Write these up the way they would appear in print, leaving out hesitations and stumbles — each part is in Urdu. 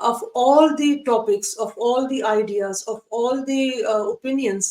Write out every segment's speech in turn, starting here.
of all the topics, of all the ideas, of all the opinions,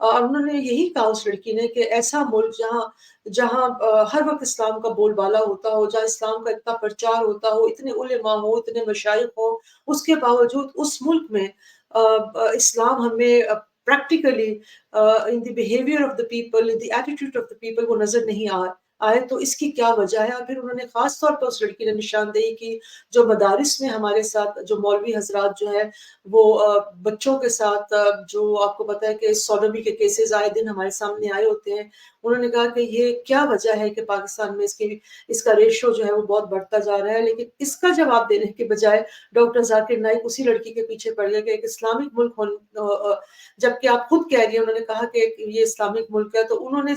اور انہوں نے یہی کہا اس لڑکی نے کہ ایسا ملک جہاں جہاں ہر وقت اسلام کا بول بالا ہوتا ہو، جہاں اسلام کا اتنا پرچار ہوتا ہو، اتنے علماء ہو، اتنے مشائخ ہو، اس کے باوجود اس ملک میں اسلام ہمیں practically in the behaviour of the people, in the attitude of the people وہ نظر نہیں آئے تو اس کی کیا وجہ ہے؟ اور پھر انہوں نے خاص طور پر اس لڑکی نے نشاندہی کی جو مدارس میں ہمارے ساتھ جو مولوی حضرات جو ہے وہ بچوں کے ساتھ جو آپ کو پتا ہے کہ سوڈومی کے کیسز آئے دن ہمارے سامنے آئے ہوتے ہیں، انہوں نے کہا کہ یہ کیا وجہ ہے کہ پاکستان میں اس کا ریشو جو ہے وہ بہت بڑھتا جا رہا ہے، لیکن اس کا جواب دینے کے بجائے ڈاکٹر ذاکر نائک اسی لڑکی کے پیچھے پڑ گئے کہ ایک اسلامک ملک جبکہ آپ خود کہہ رہی ہیں، انہوں نے کہا کہ یہ اسلامک ملک ہے، تو انہوں نے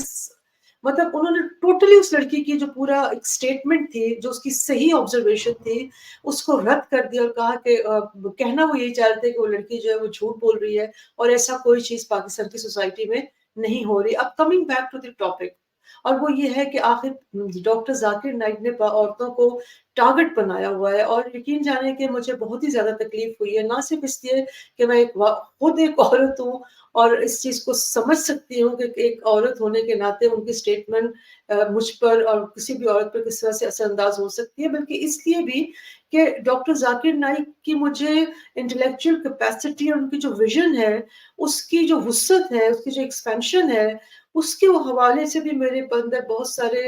ٹوٹلی اس لڑکی کی جو پورا ایک سٹیٹمنٹ تھی، جو اس کی صحیح آبزرویشن تھی، اس کو رد کر دیا اور کہا کہ کہنا وہ یہی چاہتے ہیں کہ وہ لڑکی جو ہے وہ جھوٹ بول رہی ہے اور ایسا کوئی چیز پاکستان کی سوسائٹی میں نہیں ہو رہی۔ اب coming back to the topic, اور وہ یہ ہے کہ آخر ڈاکٹر ذاکر نائک نے عورتوں کو ٹارگٹ بنایا ہوا ہے، اور یقین جانے کہ مجھے بہت ہی زیادہ تکلیف ہوئی ہے، نہ صرف اس لیے کہ میں خود ایک عورت ہوں اور اس چیز کو سمجھ سکتی ہوں کہ ایک عورت ہونے کے ناطے ان کی سٹیٹمنٹ مجھ پر اور کسی بھی عورت پر کس طرح سے اثر انداز ہو سکتی ہے، بلکہ اس لیے بھی کہ ڈاکٹر ذاکر نائک کی مجھے انٹلیکچوئل کیپیسٹی اور ان کی جو ویژن ہے، اس کی جو وسعت ہے، اس کی جو ایکسپینشن ہے، اس کے حوالے سے بھی میرے اندر بہت سارے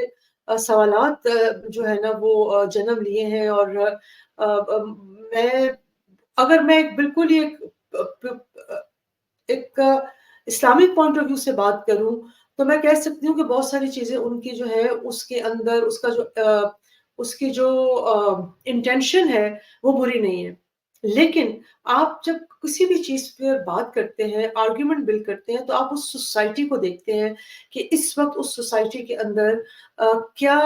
سوالات جو ہے نا وہ جنم لیے ہیں، اور میں اگر میں بالکل ہی ایک اسلامک پوائنٹ آف ویو سے بات کروں تو میں کہہ سکتی ہوں کہ بہت ساری چیزیں ان کی جو ہے اس کے اندر اس کی جو انٹینشن ہے وہ بری نہیں ہے، لیکن آپ جب کسی بھی چیز پہ بات کرتے ہیں، آرگیومنٹ بلڈ کرتے ہیں، تو آپ اس سوسائٹی کو دیکھتے ہیں کہ اس وقت اس سوسائٹی کے اندر کیا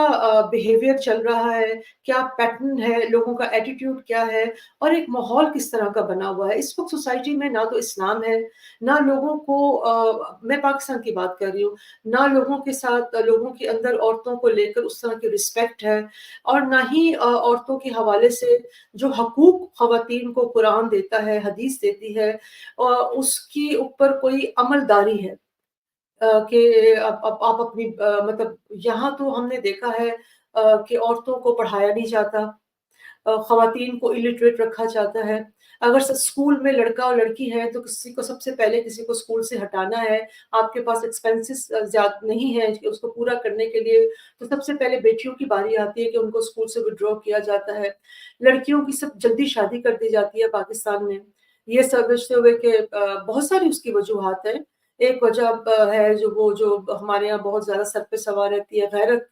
بیہیویئر چل رہا ہے، کیا پیٹرن ہے، لوگوں کا ایٹیٹیوڈ کیا ہے، اور ایک ماحول کس طرح کا بنا ہوا ہے۔ اس وقت سوسائٹی میں نہ تو اسلام ہے، نہ لوگوں کو میں پاکستان کی بات کر رہی ہوں، نہ لوگوں کے ساتھ لوگوں کے اندر عورتوں کو لے کر اس طرح کی رسپیکٹ ہے، اور نہ ہی عورتوں کے حوالے سے جو حقوق خواتین کو قرآن دیتا ہے، حدیث دیتی ہے، اس کی اوپر کوئی عمل داری ہے کہ آپ اپنی مطلب یہاں تو ہم نے دیکھا ہے کہ عورتوں کو پڑھایا نہیں جاتا، خواتین کو الٹریٹ رکھا جاتا ہے۔ اگر اسکول میں لڑکا اور لڑکی ہے تو کسی کو سب سے پہلے کسی کو اسکول سے ہٹانا ہے، آپ کے پاس ایکسپینسز زیادہ نہیں ہے کہ اس کو پورا کرنے کے لیے، تو سب سے پہلے بیٹیوں کی باری آتی ہے کہ ان کو اسکول سے ودرا کیا جاتا ہے۔ لڑکیوں کی سب جلدی شادی کر دی جاتی ہے پاکستان میں، یہ سمجھتے ہوئے کہ بہت ساری اس کی وجوہات ہیں۔ ایک وجہ ہے جو ہمارے یہاں بہت زیادہ سر پہ سوار رہتی ہے، غیرت،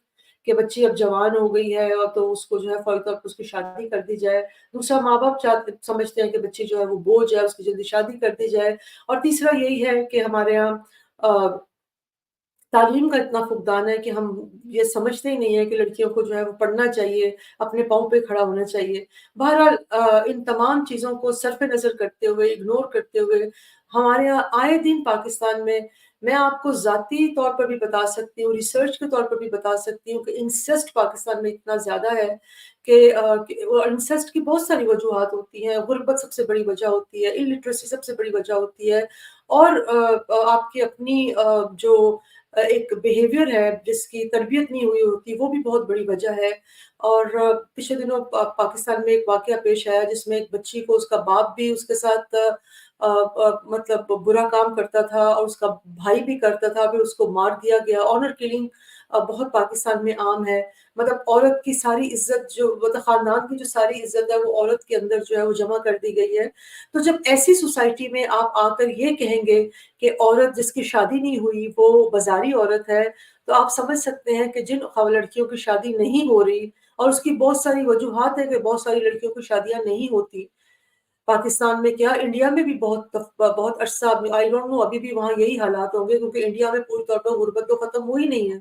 کہ بچی اب جوان ہو گئی ہے اور تو اس کو جو ہے فوری طور پر اس کی شادی کر دی جائے۔ دوسرا، ماں باپ سمجھتے ہیں کہ بچی جو ہے وہ بوجھ ہے، اس کی جلدی شادی کر دی جائے۔ اور تیسرا یہی ہے کہ ہمارے یہاں تعلیم کا اتنا فقدان ہے کہ ہم یہ سمجھتے ہی نہیں ہے کہ لڑکیوں کو جو ہے وہ پڑھنا چاہیے، اپنے پاؤں پہ کھڑا ہونا چاہیے۔ بہرحال ان تمام چیزوں کو صرف نظر کرتے ہوئے، اگنور کرتے ہوئے، ہمارے یہاں آئے دن پاکستان میں آپ کو ذاتی طور پر بھی بتا سکتی ہوں، ریسرچ کے طور پر بھی بتا سکتی ہوں کہ انسسٹ پاکستان میں اتنا زیادہ ہے کہ انسسٹ کی بہت ساری وجوہات ہوتی ہیں۔ غربت سب سے بڑی وجہ ہوتی ہے، الٹریسی سب سے بڑی وجہ ہوتی ہے، اور آپ کی اپنی جو ایک بیہیویئر ہے جس کی تربیت نہیں ہوئی ہوتی، وہ بھی بہت بڑی وجہ ہے۔ اور پچھلے دنوں پاکستان میں ایک واقعہ پیش آیا جس میں ایک بچی کو اس کا باپ بھی اس کے ساتھ مطلب برا کام کرتا تھا، اور اس کا بھائی بھی کرتا تھا، پھر اس کو مار دیا گیا۔ آنر کلنگ بہت پاکستان میں عام ہے، مطلب عورت کی ساری عزت، جو مطلب خاندان کی جو ساری عزت ہے وہ عورت کے اندر جو ہے وہ جمع کر دی گئی ہے۔ تو جب ایسی سوسائٹی میں آپ آ کر یہ کہیں گے کہ عورت جس کی شادی نہیں ہوئی وہ بازاری عورت ہے، تو آپ سمجھ سکتے ہیں کہ جن لڑکیوں کی شادی نہیں ہو رہی، اور اس کی بہت ساری وجوہات ہیں کہ بہت ساری لڑکیوں کی شادیاں نہیں ہوتی پاکستان میں، کیا انڈیا میں بھی بہت عرصہ، آئی ڈونٹ نو ابھی بھی وہاں یہی حالات ہوں گے، کیونکہ انڈیا میں پوری طور پر غربت تو ختم ہوئی نہیں ہے۔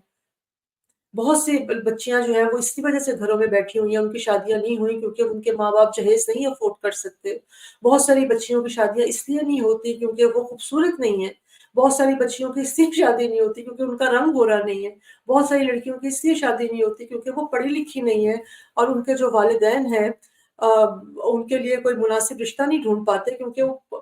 بہت سی بچیاں جو ہیں وہ اسی وجہ سے گھروں میں بیٹھی ہوئی ہیں، ان کی شادیاں نہیں ہوئی کیونکہ ان کے ماں باپ جہیز نہیں افورڈ کر سکتے۔ بہت ساری بچیوں کی شادیاں اس لیے نہیں ہوتی کیونکہ وہ خوبصورت نہیں ہیں۔ بہت ساری بچیوں کی اس لیے شادی نہیں ہوتی کیونکہ ان کا رنگ گورا نہیں ہے۔ بہت ساری لڑکیوں کی اس لیے شادی نہیں ہوتی کیونکہ وہ پڑھی لکھی نہیں ہے، اور ان کے جو والدین ہیں ان کے لیے کوئی مناسب رشتہ نہیں ڈھونڈ پاتے، کیونکہ وہ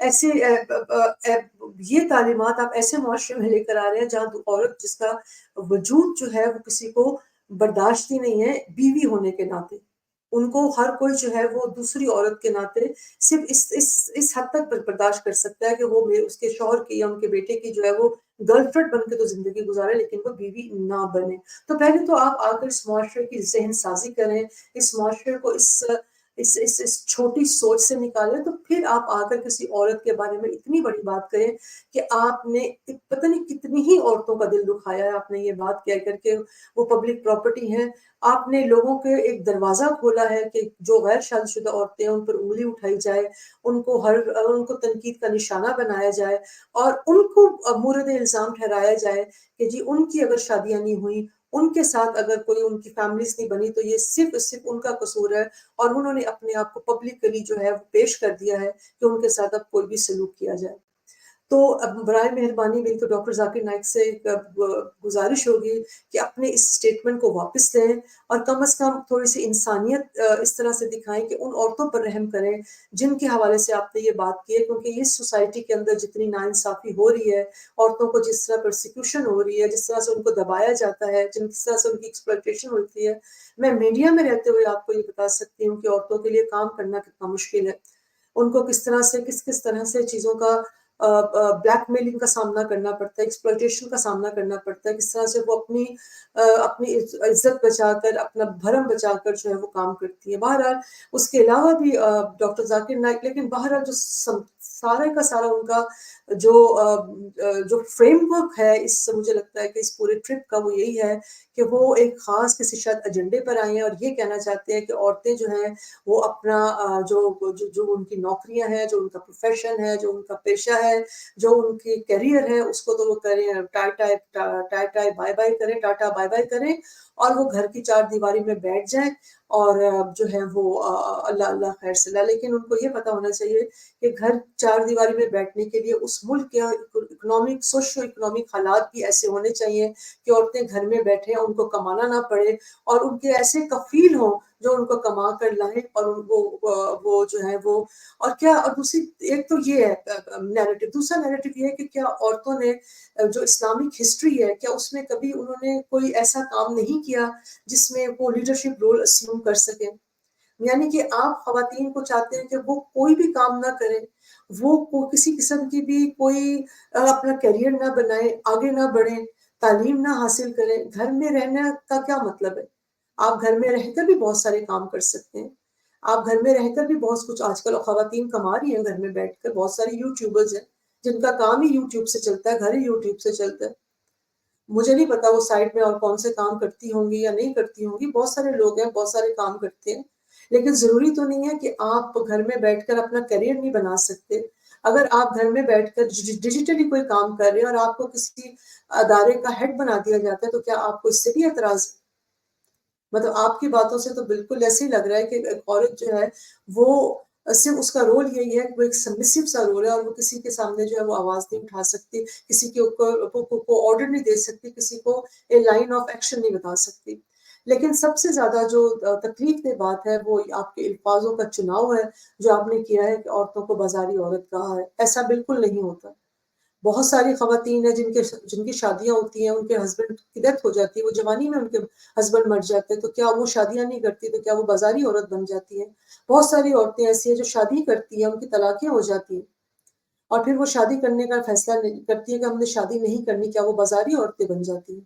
ایسے یہ تعلیمات آپ ایسے معاشرے میں لے کر آ رہے ہیں جہاں عورت جس کا وجود جو ہے وہ کسی کو برداشت ہی نہیں ہے بیوی ہونے کے ناطے، ان کو ہر کوئی جو ہے وہ دوسری عورت کے ناطے صرف اس حد تک برداشت کر سکتا ہے کہ وہ اس کے شوہر کی یا ان کے بیٹے کی جو ہے وہ گرل فرینڈ بن کے تو زندگی گزارے لیکن وہ بیوی نہ بنے۔ تو پہلے تو آپ آ کر اس معاشرے کی ذہن سازی کریں، اس معاشرے کو اس چھوٹی سوچ سے نکالیں، تو پھر آپ آ کر کسی عورت کے بارے میں اتنی بڑی بات کریں کہ آپ نے پتہ نہیں کتنی ہی عورتوں کا دل دکھایا ہے آپ نے یہ بات کہہ کر کے وہ پبلک پراپرٹی ہے۔ آپ نے لوگوں کے ایک دروازہ کھولا ہے کہ جو غیر شادی شدہ عورتیں ہیں ان پر انگلی اٹھائی جائے، ان کو تنقید کا نشانہ بنایا جائے اور ان کو مورد الزام ٹھہرایا جائے کہ جی ان کی اگر شادیاں نہیں ہوئی، ان کے ساتھ اگر کوئی ان کی فیملیز نہیں بنی تو یہ صرف ان کا قصور ہے، اور انہوں نے اپنے آپ کو پبلکلی جو ہے وہ پیش کر دیا ہے کہ ان کے ساتھ اب کوئی بھی سلوک کیا جائے۔ تو اب برائے مہربانی میری تو ڈاکٹر ذاکر نائک سے ایک گزارش ہوگی کہ اپنے اس اسٹیٹمنٹ کو واپس لیں اور کم از کم تھوڑی سی انسانیت اس طرح سے دکھائیں کہ ان عورتوں پر رحم کریں جن کے حوالے سے آپ نے یہ بات کی ہے، کیونکہ اس سوسائٹی کے اندر جتنی ناانصافی ہو رہی ہے، عورتوں کو جس طرح پرسیکیوشن ہو رہی ہے، جس طرح سے ان کو دبایا جاتا ہے، جس طرح سے ان کی ایکسپلائٹیشن ہوتی ہے، میں میڈیا میں رہتے ہوئے آپ کو یہ بتا سکتی ہوں کہ عورتوں کے لیے کام کرنا کتنا مشکل ہے۔ ان کو کس طرح سے چیزوں کا بلیک میلنگ کا سامنا کرنا پڑتا ہے، ایکسپلائٹیشن کا سامنا کرنا پڑتا ہے، کس طرح سے وہ اپنی عزت بچا کر، اپنا بھرم بچا کر جو ہے وہ کام کرتی ہے۔ بہرحال اس کے علاوہ بھی ڈاکٹر ذاکر نائک، لیکن بہرحال جو سارے کا سارا ان کا جو فریم ورک ہے، اس سے مجھے لگتا ہے کہ اس پورے ٹرپ کا وہ یہی ہے کہ وہ ایک خاص کسی شاید ایجنڈے پر آئے ہیں اور یہ کہنا چاہتے ہیں کہ عورتیں جو ہیں وہ اپنا جو ان کی نوکریاں ہیں، جو ان کا پروفیشن ہے، جو ان کا پیشہ ہے، جو ان کی کیریئر ہے، اس کو تو وہ کریں، ٹائی بائی بائی کریں، ٹاٹا بائی بائی کریں، اور وہ گھر کی چار دیواری میں بیٹھ جائیں اور جو ہے وہ اللہ اللہ خیر صلاح۔ لیکن ان کو یہ پتا ہونا چاہیے کہ گھر چار دیواری میں بیٹھنے کے لیے اس ملک کے اکنامک سوشو اکنامک حالات بھی ایسے ہونے چاہیے کہ عورتیں گھر میں بیٹھیں، ان کو کمانا نہ پڑے اور ان کے ایسے کفیل ہوں جو ان کو کما کر لائیں، اور ان کو وہ جو ہے وہ اور کیا، اور دوسری ایک تو یہ ہے نیریٹو، دوسرا نیریٹو یہ ہے کہ کیا عورتوں نے جو اسلامک ہسٹری ہے، کیا اس میں کبھی انہوں نے کوئی ایسا کام نہیں کیا جس میں وہ لیڈرشپ رول اسیوم کر سکیں؟ یعنی کہ آپ خواتین کو چاہتے ہیں کہ وہ کوئی بھی کام نہ کریں، وہ کسی قسم کی بھی کوئی اپنا کیریئر نہ بنائیں، آگے نہ بڑھیں، تعلیم نہ حاصل کریں۔ گھر میں رہنے کا کیا مطلب ہے؟ آپ گھر میں رہ کر بھی بہت سارے کام کر سکتے ہیں، آپ گھر میں رہ کر بھی بہت کچھ، آج کل خواتین کما رہی ہیں گھر میں بیٹھ کر، بہت ساری یوٹیوبرز ہیں جن کا کام ہی یوٹیوب سے چلتا ہے، گھر ہی یوٹیوب سے چلتا ہے۔ مجھے نہیں پتا وہ سائٹ میں اور کون سے کام کرتی ہوں گی یا نہیں کرتی ہوں گی، بہت سارے لوگ ہیں بہت سارے کام کرتے ہیں، لیکن ضروری تو نہیں ہے کہ آپ گھر میں بیٹھ کر اپنا کیریئر نہیں بنا سکتے۔ اگر آپ گھر میں بیٹھ کر ڈیجیٹلی کوئی کام کر رہے ہیں اور آپ کو کسی ادارے کا ہیڈ بنا دیا جاتا ہے تو کیا آپ کو اس سے بھی اعتراض ہے؟ مطلب آپ کی باتوں سے تو بالکل ایسے ہی لگ رہا ہے کہ ایک عورت جو ہے وہ صرف اس کا رول یہی ہے کہ وہ ایک سبمسو سا رول ہے اور وہ کسی کے سامنے جو ہے وہ آواز نہیں اٹھا سکتی، کسی کے اوپر کو آرڈر نہیں دے سکتی، کسی کو اے لائن آف ایکشن نہیں بتا سکتی۔ لیکن سب سے زیادہ جو تکلیف دہ بات ہے وہ آپ کے الفاظوں کا چناؤ ہے جو آپ نے کیا ہے کہ عورتوں کو بازاری عورت کہا ہے۔ ایسا بالکل نہیں ہوتا۔ بہت ساری خواتین ہیں جن کی شادیاں ہوتی ہیں، ان کے ہسبینڈ کی ڈیتھ ہو جاتی ہے، وہ جوانی میں ان کے ہسبینڈ مر جاتے ہیں، تو کیا وہ شادیاں نہیں کرتی؟ تو کیا وہ بازاری عورت بن جاتی ہیں؟ بہت ساری عورتیں ایسی ہیں جو شادی کرتی ہیں، ان کی طلاقیں ہو جاتی ہیں اور پھر وہ شادی کرنے کا فیصلہ کرتی ہے کہ ہم نے شادی نہیں کرنی، کیا وہ بازاری عورتیں بن جاتی ہیں؟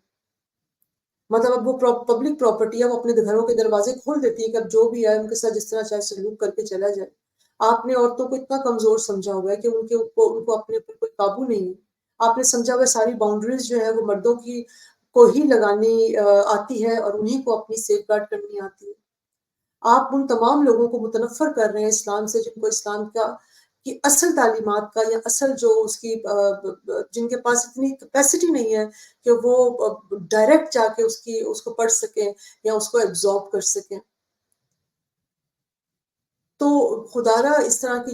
مطلب اب وہ پبلک پراپرٹی ہے، وہ اپنے گھروں کے دروازے کھول دیتی ہے کہ اب جو بھی آئے ان کے ساتھ جس طرح چاہے سلوک کر کے چلا جائے۔ آپ نے عورتوں کو اتنا کمزور سمجھا ہوا ہے کہ ان کو اپنے اوپر کوئی قابو نہیں ہے۔ آپ نے سمجھا ہوا ہے ساری باؤنڈریز جو ہے وہ مردوں کی کو ہی لگانی آتی ہے اور انہیں کو اپنی سیف گارڈ کرنی آتی ہے۔ آپ ان تمام لوگوں کو متنفر کر رہے ہیں اسلام سے، جن کو اسلام کی اصل تعلیمات کا یا اصل جو اس کی جن کے پاس اتنی کیپیسٹی نہیں ہے کہ وہ ڈائریکٹ جا کے اس کو پڑھ سکیں یا اس کو ایبزارب کر سکیں۔ تو خدارا اس طرح کی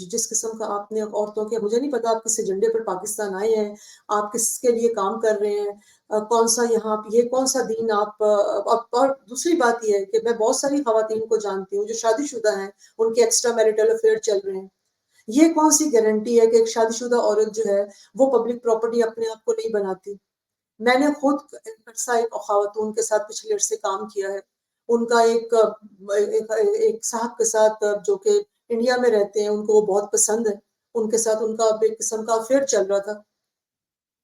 جس قسم کا آپ نے عورتوں کے، مجھے نہیں پتا آپ کس ایجنڈے پر پاکستان آئے ہیں، آپ کس کے لیے کام کر رہے ہیں، کون سا یہاں یہ کون سا دین آپ اور دوسری بات یہ ہے کہ میں بہت ساری خواتین کو جانتی ہوں جو شادی شدہ ہیں، ان کے ایکسٹرا میرٹل افیئر چل رہے ہیں، یہ کون سی گارنٹی ہے کہ ایک شادی شدہ عورت جو ہے وہ پبلک پراپرٹی اپنے آپ کو نہیں بناتی؟ میں نے خود ایک عرصہ ایک خواتون کے ساتھ پچھلے عرصے کام کیا ہے. ان کا ایک صاحب کے ساتھ جو کہ انڈیا میں رہتے ہیں، ان کو وہ بہت پسند ہے، ان کے ساتھ ان کا ایک قسم کا افیئر چل رہا تھا.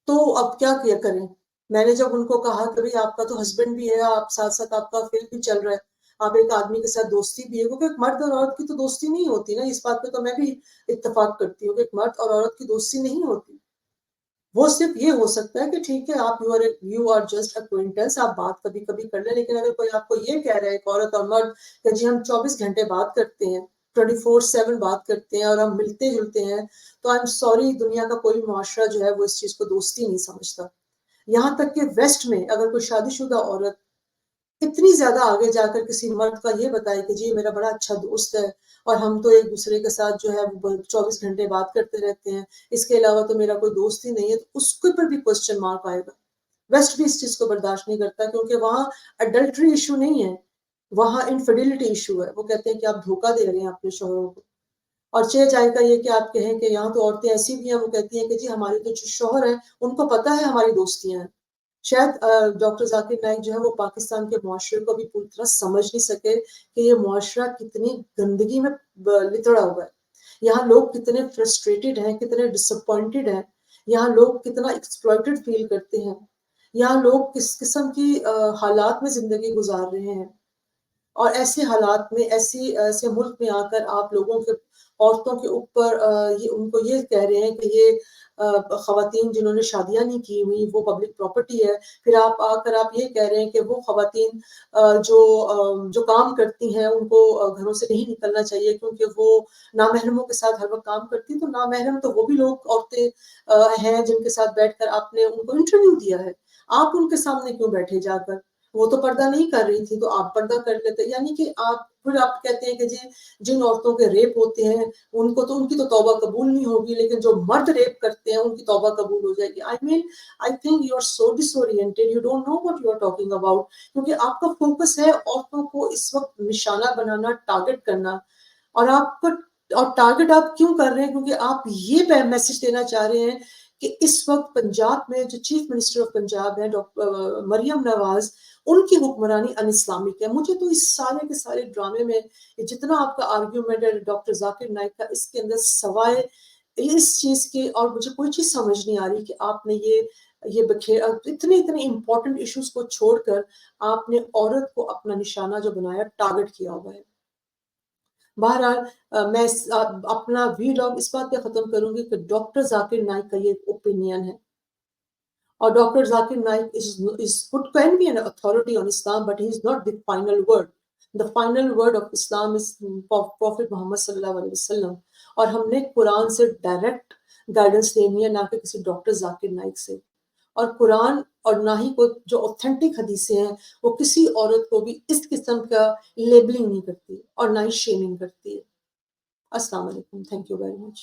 تو اب کیا کیا کریں؟ میں نے جب ان کو کہا کہ بھائی آپ کا تو ہسبینڈ بھی ہے، آپ ساتھ ساتھ آپ کا افیئر بھی چل رہا ہے، آپ ایک آدمی کے ساتھ دوستی بھی ہے، کیونکہ ایک مرد اور عورت کی تو دوستی نہیں ہوتی نا. اس بات پہ تو میں بھی اتفاق کرتی ہوں کہ ایک مرد اور عورت کی دوستی نہیں ہوتی. وہ صرف یہ ہو سکتا ہے کہ ٹھیک ہے آپ یو آر جسٹ اکوینٹنس، آپ بات کبھی کبھی کر لیں، لیکن اگر کوئی آپ کو یہ کہہ رہا ہے ایک عورت اور مرد کہ جی ہم 24 گھنٹے بات کرتے ہیں، 24/7 بات کرتے ہیں اور ہم ملتے جلتے ہیں، تو آئی ایم سوری، دنیا کا کوئی معاشرہ جو ہے وہ اس چیز کو دوستی نہیں سمجھتا. یہاں تک کہ ویسٹ میں اگر کوئی شادی شدہ عورت اتنی زیادہ آگے جا کر کسی مرد کا یہ بتائے کہ جی میرا بڑا اچھا دوست ہے اور ہم تو ایک دوسرے کے ساتھ جو ہے 24 گھنٹے بات کرتے رہتے ہیں، اس کے علاوہ تو میرا کوئی دوست ہی نہیں ہے، تو اس کے پر بھی کوشچن مارک آئے گا. ویسٹ بھی اس چیز کو برداشت نہیں کرتا، کیونکہ وہاں اڈلٹری ایشو نہیں ہے، وہاں انفیڈیلٹی ایشو ہے. وہ کہتے ہیں کہ آپ دھوکہ دے رہے ہیں اپنے شوہروں کو. اور چائے کا یہ کہ آپ کہیں کہ یہاں تو عورتیں ایسی بھی ہیں، وہ کہتی ہیں کہ جی ہمارے تو جو شوہر ہیں ان کو پتہ ہے ہماری دوستیاں ہیں. شاید ڈاکٹر ذاکر نائک جو ہے وہ پاکستان کے معاشرے کو بھی پوری طرح سمجھ نہیں سکے کہ یہ معاشرہ کتنی گندگی میں لتڑا ہوا ہے. یہاں لوگ کتنے فرسٹریٹڈ ہیں، کتنے ڈس اپوائنٹڈ ہیں، یہاں لوگ کتنا ایکسپلائٹڈ فیل کرتے ہیں، یہاں لوگ کس قسم کی حالات میں زندگی گزار رہے ہیں. اور ایسے حالات میں ایسے ملک میں آ کر آپ لوگوں کے عورتوں کے اوپر ان کو یہ کہہ رہے ہیں کہ یہ خواتین جنہوں نے شادیاں نہیں کی ہوئی وہ پبلک پراپرٹی ہے. پھر آپ آ کر آپ یہ کہہ رہے ہیں کہ وہ خواتین جو کام کرتی ہیں ان کو گھروں سے نہیں نکلنا چاہیے کیونکہ وہ نامحرموں کے ساتھ ہر وقت کام کرتی ہیں. تو نامحرم تو وہ بھی لوگ عورتیں ہیں جن کے ساتھ بیٹھ کر آپ نے ان کو انٹرویو دیا ہے. آپ ان کے سامنے کیوں بیٹھے جا کر؟ وہ تو پردہ نہیں کر رہی تھی تو آپ پردہ کر لیتے. یعنی کہ پھر آپ کہتے ہیں کہ جی جن عورتوں کے ریپ ہوتے ہیں ان کو تو ان کی تو توبہ قبول نہیں ہوگی، لیکن جو مرد ریپ کرتے ہیں ان کی توبہ قبول ہو جائے گی. I think you are so disoriented, you don't know what you are talking about. کیونکہ آپ کا فوکس ہے عورتوں کو اس وقت نشانہ بنانا، ٹارگٹ کرنا. اور ٹارگٹ آپ کیوں کر رہے ہیں؟ کیونکہ آپ یہ میسج دینا چاہ رہے ہیں کہ اس وقت پنجاب میں جو چیف منسٹر آف پنجاب ہیں مریم نواز، ان کی حکمرانی ان اسلامک ہے. مجھے تو اس سارے کے سارے ڈرامے میں جتنا آپ کا آرگیومنٹ ہے ڈاکٹر ذاکر نائک کا، اس کے اندر سوائے اس چیز کے اور مجھے کوئی چیز سمجھ نہیں آ رہی کہ آپ نے یہ اتنے امپورٹنٹ ایشوز کو چھوڑ کر آپ نے عورت کو اپنا نشانہ جو بنایا، ٹارگٹ کیا ہوا ہے. بہرحال میں اپنا ویلاگ اس بات پہ ختم کروں گی کہ ڈاکٹر ذاکر نائک کا یہ اوپینین ہے. اور doctor Zakir Naik can be an authority on Islam, but he is not the final word. The final word of Islam is Prophet Muhammad صلی اللہ علیہ وسلم. اور ہم نے قرآن سے ڈائریکٹ گائیڈنس لینی ہے، نہ کہ کسی ڈاکٹر ذاکر نائک سے. اور قرآن اور نہ ہی جو اوتھینٹک حدیثیں ہیں وہ کسی عورت کو بھی اس قسم کا لیبلنگ نہیں کرتی اور نہ ہی شیمنگ کرتی ہے. السلام علیکم. Thank you very much.